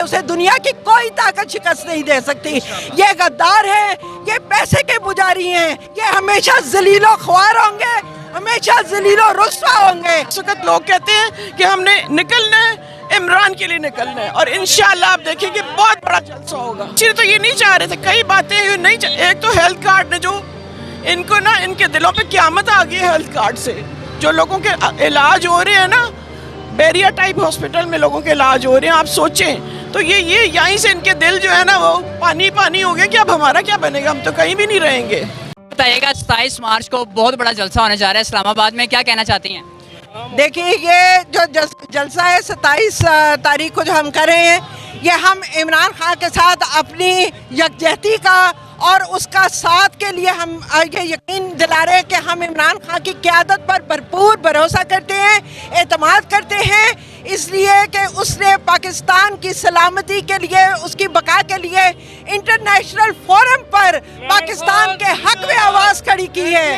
उसे दुनिया की कोई ताकत शिकस्त नहीं दे सकती। ये गद्दार है, ये पैसे के पुजारी हैं, ये हमेशा जलीलो ख्वार होंगे, हमेशा जलीलो रुस्वा होंगे। इस वक्त लोग कहते हैं कि हमने निकलना है, इमरान के लिए निकलना है, और इंशाल्लाह आप देखेंगे बहुत बड़ा जलसा होगा। सिर्फ तो ये नहीं चाह रहे थे, कई बातें नहीं एक तो हेल्थ कार्ड ने जो इनको ना, इनके दिलों पे क़यामत आ गई है हेल्थ कार्ड से। जो लोगों के इलाज हो रहे हैं ना, बैरिया टाइप हॉस्पिटल में लोगों के इलाज हो रहे हैं, आप सोचें तो ये यहीं से इनके दिल जो है ना वो पानी पानी हो गया कि अब हमारा क्या बनेगा, हम तो कहीं भी नहीं रहेंगे। बताइएगा 27 मार्च को बहुत बड़ा जलसा होने जा रहा है इस्लामाबाद में, क्या कहना चाहती हैं? देखिए, ये जो जलसा है 27 तारीख को जो हम कर रहे हैं, ये हम इमरान खान के साथ अपनी यकजहती का और उसका साथ के लिए हम ये यकीन दिला रहे हैं कि हम इमरान खान की क़यादत पर भरपूर भरोसा करते हैं, एतमाद करते हैं, इसलिए कि उसने पाकिस्तान की सलामती के लिए, उसकी बका के लिए इंटरनेशनल फोरम पर पाकिस्तान के हक में आवाज़ खड़ी की है।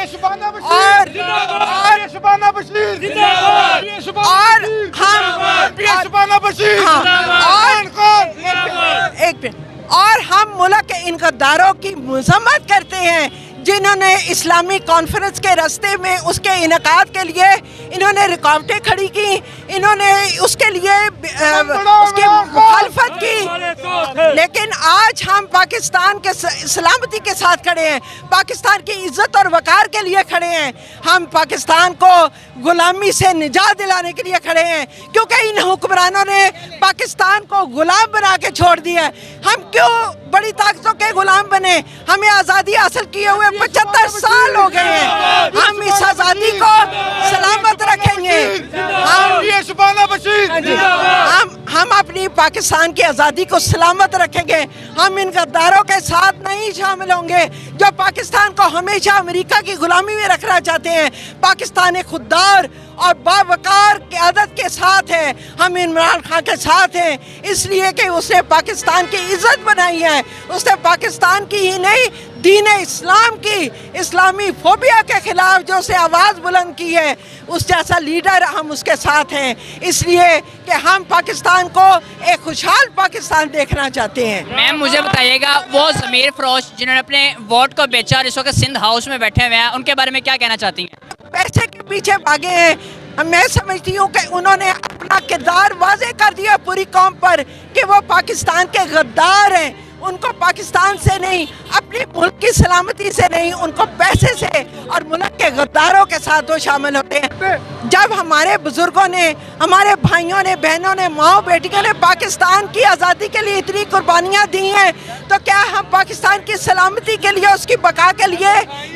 और हम मुल्क के इन गद्दारों की मज़म्मत करते हैं जिन्होंने इस्लामी कॉन्फ्रेंस के रास्ते में उसके इनकाद के लिए इन्होंने रुकावटें खड़ी की, इन्होंने उसके लिए उसकी मुखालफत की। लेकिन आज हम पाकिस्तान के सलामती के साथ खड़े हैं, पाकिस्तान की इज्जत और वकार के लिए खड़े हैं, हम पाकिस्तान को गुलामी से निजात दिलाने के लिए खड़े हैं, क्योंकि इन हुक्मरानों ने पाकिस्तान को गुलाम बना के छोड़ दिया। हम क्यों बड़ी ताकतों के गुलाम बने? हमें आज़ादी हासिल किए हुए 75 साल हो गए हैं, हम इस आज़ादी को सलामत रखेंगे। हम अपनी पाकिस्तान की आज़ादी को सलामत रखेंगे। हम इन गद्दारों के साथ नहीं शामिल होंगे जो पाकिस्तान को हमेशा अमेरिका की गुलामी में रखना चाहते हैं। पाकिस्तान एक खुददार और बावकार क़यादत के साथ है, हम इमरान खान के साथ हैं, इसलिए कि उसने पाकिस्तान की इज़्ज़त बनाई है, उसने पाकिस्तान की ही नहीं दीन इस्लाम की, इस्लामी फोबिया के खिलाफ जो उसे आवाज़ बुलंद की है, उस जैसा लीडर हम उसके साथ हैं, इसलिए कि हम पाकिस्तान को एक खुशहाल पाकिस्तान देखना चाहते हैं। मैम मुझे बताइएगा, वो ज़मीर फरोश जिन्होंने अपने वोट को बेचा और इस वक्त सिंध हाउस में बैठे हुए हैं, उनके बारे में क्या कहना चाहती हैं? पैसे के पीछे भागे हैं। मैं समझती हूँ कि उन्होंने अपना किरदार वाज़े कर दिया पूरी कौम पर कि वो पाकिस्तान के गद्दार हैं। उनको पाकिस्तान से नहीं, अपनी मुल्क की सलामती से नहीं, उनको पैसे से और मुल्क के गद्दारों के साथ वो शामिल होते हैं। जब हमारे बुजुर्गों ने, हमारे भाइयों ने, बहनों ने, माओ बेटियों ने पाकिस्तान की आज़ादी के लिए इतनी कुर्बानियाँ दी हैं, तो क्या हम पाकिस्तान की सलामती के लिए, उसकी बका के लिए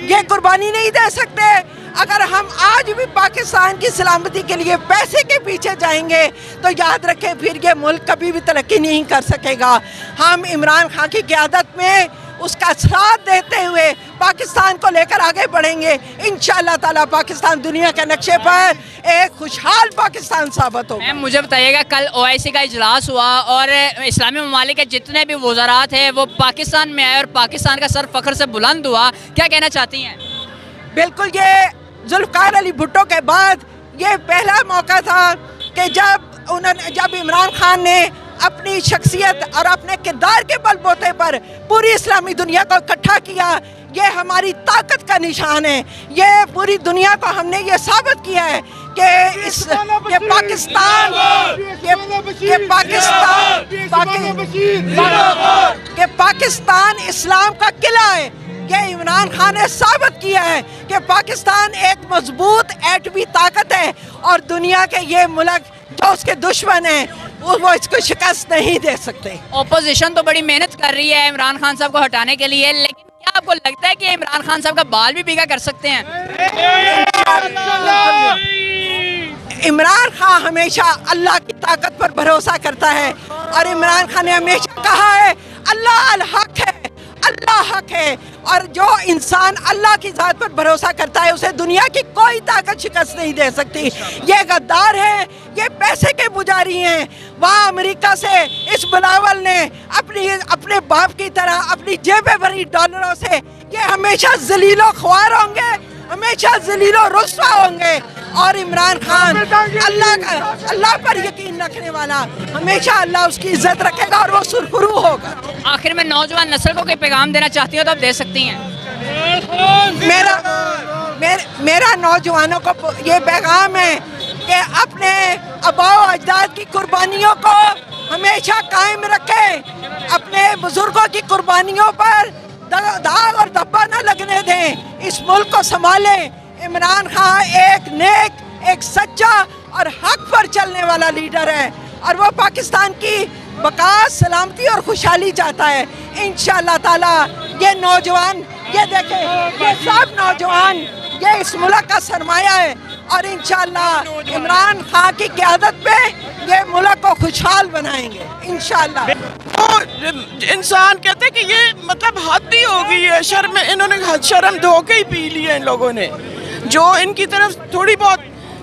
ये कुर्बानी नहीं दे सकते? अगर हम आज भी पाकिस्तान की सलामती के लिए पैसे के पीछे जाएंगे तो याद रखें फिर ये मुल्क कभी भी तरक्की नहीं कर सकेगा। हम इमरान खान की क़यादत में उसका साथ देते हुए पाकिस्तान को लेकर आगे बढ़ेंगे। इंशाअल्लाह ताला पाकिस्तान दुनिया के नक्शे पर एक खुशहाल पाकिस्तान साबित होगा। मैम मुझे बताइएगा, कल OIC का इजलास हुआ और इस्लामी ममालिक के जितने भी वज़रात हैं वो पाकिस्तान में आए और पाकिस्तान का सर फ़ख्र से बुलंद हुआ, क्या कहना चाहती हैं? बिल्कुल, ये जुल्फ़िकार अली भुट्टो के बाद ये पहला मौका था कि जब इमरान खान ने अपनी शख्सियत और अपने किरदार के बलबूते पर पूरी इस्लामी दुनिया को इकट्ठा किया। ये हमारी ताकत का निशान है। ये पूरी दुनिया को हमने ये साबित किया है कि पाकिस्तान इस्लाम का किला है। ये इमरान खान ने साबित किया है कि पाकिस्तान एक मजबूत एटमी ताकत है और दुनिया के ये मुल्क जो उसके दुश्मन हैं वो इसको शिकस्त नहीं दे सकते। ऑपोजिशन तो बड़ी मेहनत कर रही है इमरान खान साहब को हटाने के लिए, लेकिन क्या आपको लगता है कि इमरान खान साहब का बाल भी बीघा कर सकते हैं? इमरान खान हमेशा अल्लाह की ताकत पर भरोसा करता है और इमरान खान ने हमेशा कहा है अल्लाह अल हक है, अल्लाह हक है, और जो इंसान अल्लाह की ज़ात पर भरोसा करता है उसे दुनिया की कोई ताकत शिकस्त नहीं दे सकती। ये गद्दार है, ये पैसे के पुजारी हैं। वहाँ अमेरिका से इस बिलावल ने अपने बाप की तरह अपनी जेबें भरी डॉलरों से, ये हमेशा जलीलो ख्वार होंगे, हमेशा जलीलो रुस्वा होंगे। और इमरान खान अल्लाह पर यकीन रखने वाला, हमेशा अल्लाह उसकी इज्जत रखेगा और वो सुरखरू होगा। आखिर में नौजवान नस्ल को कोई पैगाम देना चाहती हो तो आप दे सकती हैं। मेरा नौजवानों को ये पैगाम है कि अपने आबाओ अजदाद की कुर्बानियों को हमेशा कायम रखें, अपने बुजुर्गों की कुर्बानियों पर दाग और धब्बा न लगने दें, इस मुल्क को संभालें। इमरान खान एक नेक, एक सच्चा और हक पर चलने वाला लीडर है और वो पाकिस्तान की बका, सलामती और खुशहाली चाहता है। इंशाअल्लाह ताला ये नौजवान, ये देखें, ये सब नौजवान, ये इस मुल्क का सरमाया है और इंशाअल्लाह इमरान खान की क़यादत पे ये मुल्क को खुशहाल बनाएंगे इंशाअल्लाह। तो इंसान कहते हैं कि ये मतलब हद ही हो गई है, शर्म, इन्होंने शर्म धो के ही पी ली है इन लोगों ने। जो इनकी तरफ थोड़ी बहुत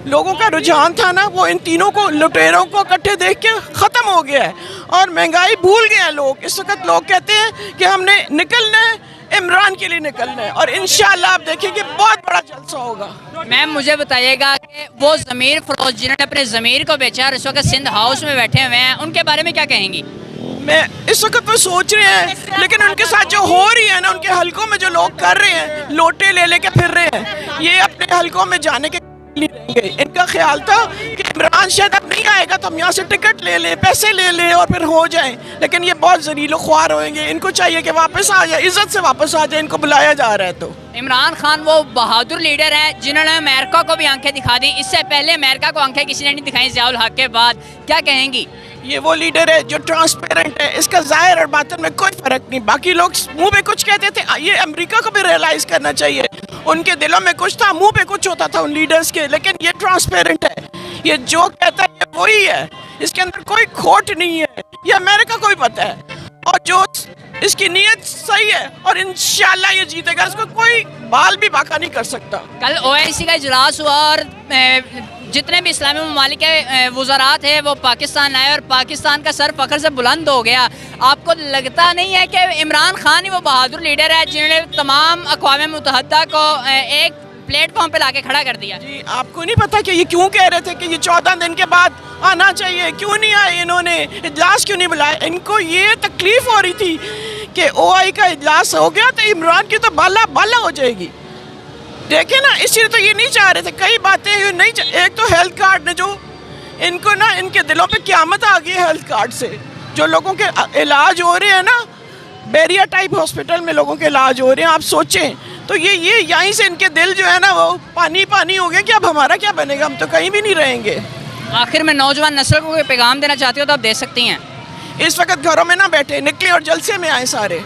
लोगों का रुझान था ना, वो इन तीनों को, लुटेरों को इकट्ठे देख के ख़त्म हो गया है और महंगाई भूल गए हैं लोग। इस वक्त लोग कहते हैं कि हमने निकलना है, इमरान के लिए निकलना है और इंशाअल्लाह आप देखेंगे बहुत बड़ा जलसा होगा। मैम मुझे बताइएगा कि वो ज़मीर फरोज जिन्होंने अपने ज़मीर को बेचा और इस वक्त सिंध हाउस में बैठे हुए हैं, उनके बारे में क्या कहेंगी? मैं इस वक्त तो सोच रहे हैं, लेकिन उनके साथ जो हो रही है ना, उनके हलकों में जो लोग कर रहे हैं, लोटे ले लेके फिर रहे हैं, ये अपने हलकों में जाने के लिए रहेंगे। इनका ख्याल था कि इमरान शायद अब नहीं आएगा तो हम यहाँ से टिकट ले लें, पैसे ले लें और फिर हो जाएं, लेकिन ये बहुत ज़लीलो ख्वार होंगे। इनको चाहिए कि वापस आ जाए, इज़्ज़त से वापस आ जाए, इनको बुलाया जा रहा है। तो इमरान खान वो बहादुर लीडर है जिन्होंने अमेरिका को भी आंखें दिखा दी, इससे पहले अमेरिका को आंखें किसी ने नहीं दिखाई ज़ियाउल हक के बाद, क्या कहेंगी? ये वो लीडर है जो ट्रांसपेरेंट है, इसका ज़ाहिर और बातिन में कोई फ़र्क नहीं। बाकी लोग मुंह पे कुछ कहते थे, ये अमेरिका को भी रियलाइज़ करना चाहिए, उनके दिलों में कुछ था, मुंह पे कुछ होता था उन लीडर्स के, लेकिन ये ट्रांसपेरेंट है, ये जो कहता है ये वही है, इसके अंदर कोई खोट नहीं है, ये अमेरिका को भी पता है और जो इसकी नीयत सही है और इंशाल्लाह ये जीतेगा, इसको कोई बाल भी बाका नहीं कर सकता। कल OIC का इजलास हुआ और जितने भी इस्लामी ममालिक के वज़रात हैं वो पाकिस्तान आए और पाकिस्तान का सर फ़ख्र से बुलंद हो गया। आपको लगता नहीं है कि इमरान खान ही वो बहादुर लीडर है जिन्होंने तमाम अक़वाम मुत्तहिदा को एक प्लेटफॉर्म पे लाके खड़ा कर दिया? जी, आपको नहीं पता कि ये क्यों कह रहे थे कि ये 14 दिन के बाद आना चाहिए, क्यों नहीं आए, इन्होंने इजलास क्यों नहीं बुलाया? इनको ये तकलीफ हो रही थी कि OI का इजलास हो गया तो इमरान की तो बाला बाला हो जाएगी। देखे ना, इसलिए तो ये नहीं चाह रहे थे, कई बातें नहीं एक तो हेल्थ कार्ड ने जो इनको ना, इनके दिलों पे क़यामत आ गई हेल्थ कार्ड से। जो लोगों के इलाज हो रहे हैं ना, बैरिया टाइप हॉस्पिटल में लोगों के इलाज हो रहे हैं, आप सोचें तो ये यहीं से इनके दिल जो है ना वो पानी पानी हो गया कि अब हमारा क्या बनेगा, हम तो कहीं भी नहीं रहेंगे। आखिर में नौजवान नस्ल को कोई पैगाम देना चाहती हो तो आप दे सकती हैं। इस वक्त घरों में ना बैठे, निकले और जलसे में आए सारे।